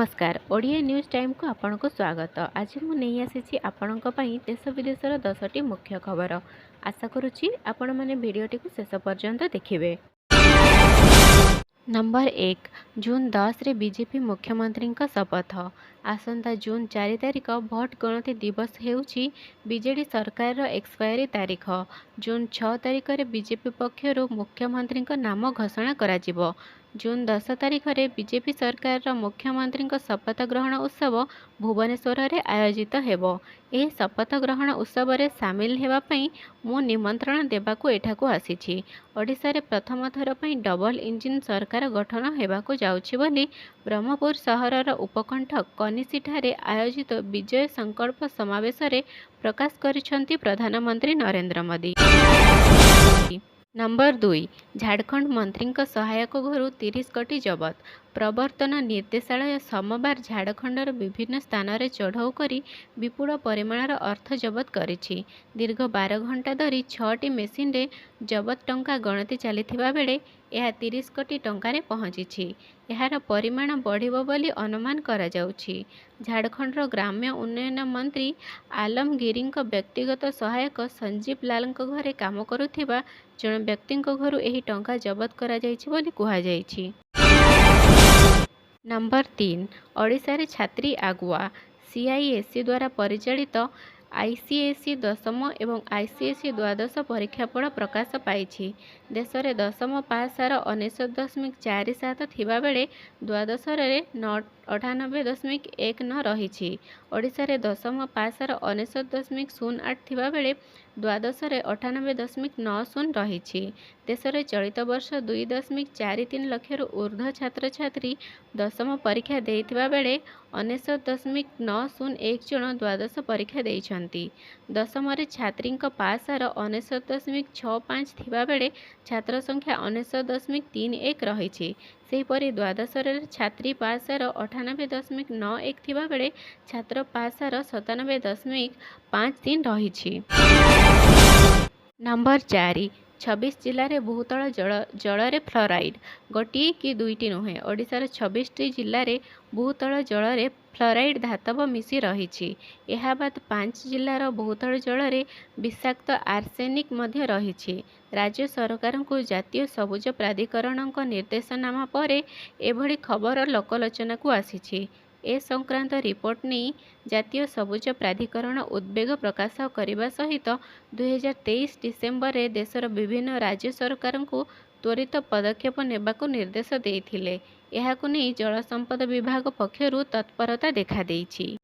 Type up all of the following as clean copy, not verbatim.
नमस्कार Odia news time को आपन को स्वागत। आज मु नहीं आसी आपण देश विदेशर 10टी मुख्य खबर। आशा करुच्ची आपण मैंने भिडटी को शेष पर्यंत देखिए। नंबर 1 जून 10 रे बीजेपी मुख्यमंत्री शपथ। आसंता जून 4 तारिख भोट गणति दिवस हेउची बीजेडी सरकार एक्सपायरी तारीख। जून 6 तारिख रे बीजेपी पक्षर मुख्यमंत्री नाम घोषणा करा जिवो। जून 10 तारिख रे बीजेपी सरकार मुख्यमंत्री शपथ ग्रहण उत्सव भुवनेश्वर रे आयोजित हेबो। एही शपथ ग्रहण उत्सव रे सामिल हेबा पई मु निमंत्रण देबाकू एठाकू आसीछि। ओडिशा रे प्रथम थर पई डबल इंजिन सरकार गठन हेबाकू जाउछि बोली ब्रह्मपुर सहरर उपकंठ कनिसी ठारे आयोजित विजय संकल्प समावेश रे प्रकाश करिसंती प्रधानमंत्री नरेंद्र मोदी। नंबर 2 झारखंड मंत्री सहायक घर 30 कोटी जबत। प्रवर्तन निर्देशालय सोमवार झारखंडर विभिन्न स्थान में चढ़ाऊ करी विपुल परिमाणर अर्थ जबत करिछि। दीर्घ 12 घंटा धरी 6टी मेसिन रे जबत टंका गणति चलिथिबा बेले यह 30 कोटी टंकारे पहुंची। यार परिमाण बढ़िबो बोली अनुमान करा जाउछि। झारखंडर ग्राम्य उन्नयन मंत्री आलमगिरी व्यक्तिगत सहायक संजीव लाल घरे काम करुथिबा जण व्यक्ति घर एही टंका जबत करा जाइछि बोली कुहा जाइछि। नंबर 3 ओडिशा रे छात्री आगुआ। सीआईएससी द्वारा परिचालित आईसीएसई दशम एवं आईसीएसई द्वादश परीक्षाफल प्रकाश पाई। देश में दशम पास हार 99.47 थिबा बेले द्वादश 98.19 रही। ओडिशा रे दशम पास हार 99.08 थिबा बेले द्वादश 98.90 रही। देश में चलित वर्ष 2.43 लक्षर ऊर्ध्व छात्र छात्री दशम परीक्षा देइथिबा बेले 99.901 जन द्वादश परीक्षा देइछंती। दशम रे छात्री पास हार 99.65 थिबा बेले छात्र संख्या 99.31 रही। सेहीपरि द्वादश रे छात्री पास हार 98.91 थिबा बेले छात्र पास हार 97.53 रही। नंबर 4 26 जिले में बहुतल जल रे फ्लोराइड। गोटे कि दुईटी नुहे ओडिशार 26टी जिले में बहुतल जल रे फ्लोराइड धातव मिसी रही। यह बाद 5 जिलार बहुतल जल रे विषाक्त आर्सेनिक मध्य रही। राज्य सरकार को जातीय सबुज प्राधिकरण निर्देशनामा पर एभली खबर लोकलोचना को आसी। ए संक्रांत रिपोर्ट नहीं जातीय सबुज प्राधिकरण उद्वेग प्रकाश करने सहित 2023 डिसेम्बर रे देशर विभिन्न राज्य सरकार को त्वरित पदक्षेप नेबाकू निर्देश देइथिले। एहाकू नहीं जल संपद विभाग पक्षरु तत्परता देखा देइछि।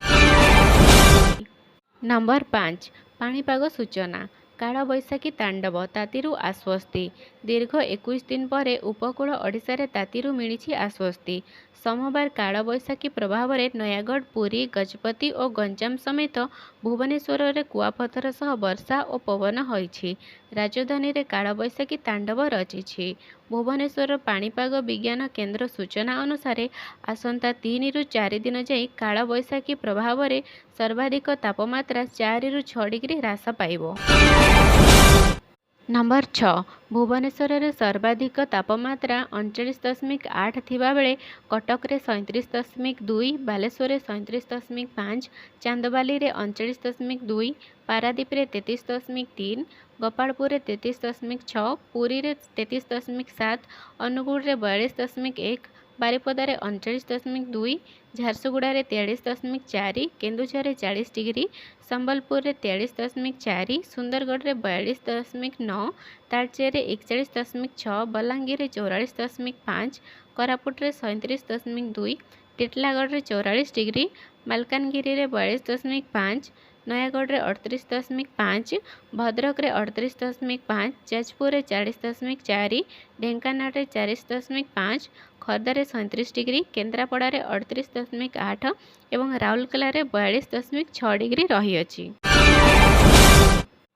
नंबर 5 पाणीपाग सूचना। काल बैशाखी तांडव तातीरु आश्वस्ति। दीर्घ 21 दिन पर उपकूल ओडिशा रे तातीरु मिली आश्वस्ति। सोमवार काल बैशाखी प्रभाव में नयागढ़ पुरी गजपति और गंजाम समेत भुवनेश्वर रे कुआपथर सह वर्षा और पवन होइछि। राजधानी रे काल बैशाखी तांडव रचिछि। भुवनेश्वर पाणीपाग विज्ञान केन्द्र सूचना अनुसार आसंता 3 रु 4 दिन जाई काल बैशाखी प्रभाव में सर्वाधिक तापमात्रा 4 रु 6 डिग्री ह्रास पाइबो। नंबर 6 भुवनेश्वर रे सर्वाधिक तापमात्रा 39.8 थिबा बेले कटक रे 37.2, बालेश्वर रे 37.5, चांदबाली रे 39.2, पारादीप रे 33.3, गोपालपुर रे 33.6, पुरी रे 33.7, अनुगुल रे 42.1, बारिपदा रे 39.2, झारसुगुड़ा रे 43.4, केन्दुझर रे 40 डिग्री, संबलपुर रे 43.4, सुंदरगढ़ रे 42.9, तालचेर रे 41.6, बलांगीर रे 44.5, कोरापुट रे 37.2, टिटलागढ़ रे 44 डिग्री, मालकानगिरी रे 42.5, नयागढ़ रे 38.5, भद्रक रे 38.5, जाजपुर रे 40.4, ढेंकानाल रे 40.5, खर्दा रे 37 डिग्री, केन्द्रापड़ा रे 38.8 एवं राउरकेला रे 42.6 डिग्री रही अछि।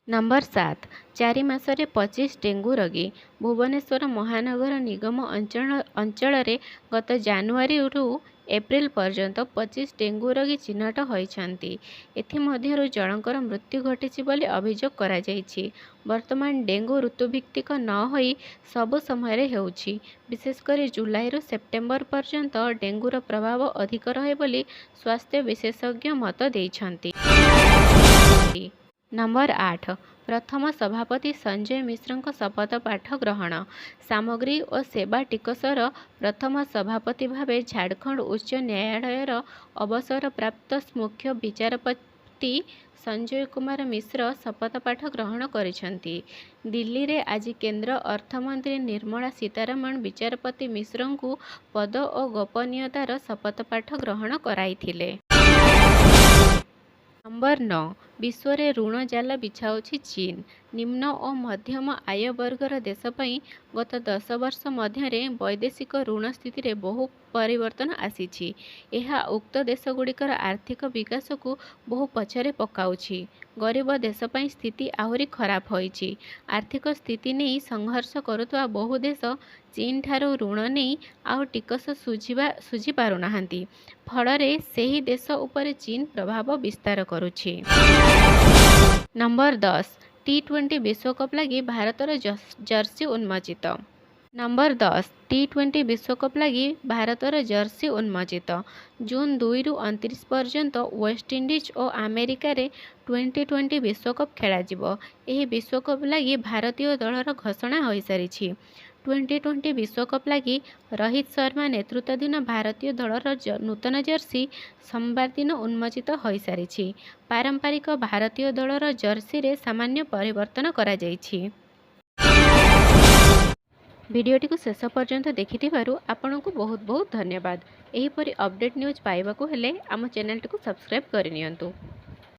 नंबर 7 4 मासरे 25 डेंगू रोगी। भुवनेश्वर महानगर निगम अंचल रे गत जानुआरी रु एप्रिल पर्यंत 25 डेंगू रोगी चिन्हट होइछन्ति। एथिमध्यरु जणकर मृत्यु घटिछि बोली अभियोग कराଯାଇଛି। वर्तमान डेंगू ऋतुभित्तिक न होई सबु समय हेउछि। विशेषकर जुलाईरु सेप्टेम्बर पर्यंत डेंगूर प्रभाव अधिक रहे बोली स्वास्थ्य विशेषज्ञ मत देइछन्ति। नंबर 8 प्रथम सभापति संजय मिश्रଙ୍କ शपथ पाठ ग्रहण। सामग्री और सेवा टिकसर प्रथम सभापति भावे झारखंड उच्च न्यायालयर अवसरप्राप्त मुख्य विचारपति संजय कुमार मिश्र शपथ पाठ ग्रहण करिसेंति। दिल्ली रे आज केंद्र अर्थमंत्री निर्मला सीतारमण विचारपति मिश्रଙ୍କୁ पद और गोपनीयतार शपथ पाठ ग्रहण कराइथिले। नंबर 9 विश्व रे ऋण जाल बिछाउछि चीन। निम्न और मध्यम आय वर्गर देश पई गत 10 वर्ष मध्य वैदेशिक ऋण स्थिति रे बहु परिवर्तन आसीछि। एहा उक्त देशगुड़िकर आर्थिक विकास को बहु पछरे पकाउछि। गरीब देश पई स्थिति आहुरी खराब होइछि। आर्थिक स्थिति नहीं संघर्ष करुवा बहु देश चीन ठारू ऋण नहीं आउ टिकस सुझी पारुनाहांती। फଳରେ ସେହି ଦେଶ ଉପରେ ଚୀन ପ୍ରଭାବ ବିସ୍ତାର କରୁଛି। नंबर 10 T20 विश्वकप लगी भारतर जर्सी उन्मोचित। नंबर 10 T20 विश्वकप लगी भारतर जर्सी उन्मोचित। जून 2 रु 29 पर्यंत वेस्टइंडीज और अमेरिका रे 2020 विश्वकप खेला जिवो। एही विश्वकप लगी भारतीय दलर घोषणा हो सारी। 2020 विश्वकप लगी रोहित शर्मा नेतृत्वाधीन भारतीय दलर नूतन जर्सी सोमवार दिन उन्मोचित हो सारी। पारंपरिक भारतीय दलर जर्सी रे सामान्य परिवर्तन करा जाइछि। वीडियोटी को शेष पर्यंत देखिथिबारु आपनकु बहुत बहुत धन्यवाद। एहीपरि अपडेट न्यूज पाइबाकु हेले आम चैनल टी को सब्सक्राइब करिनियंतु।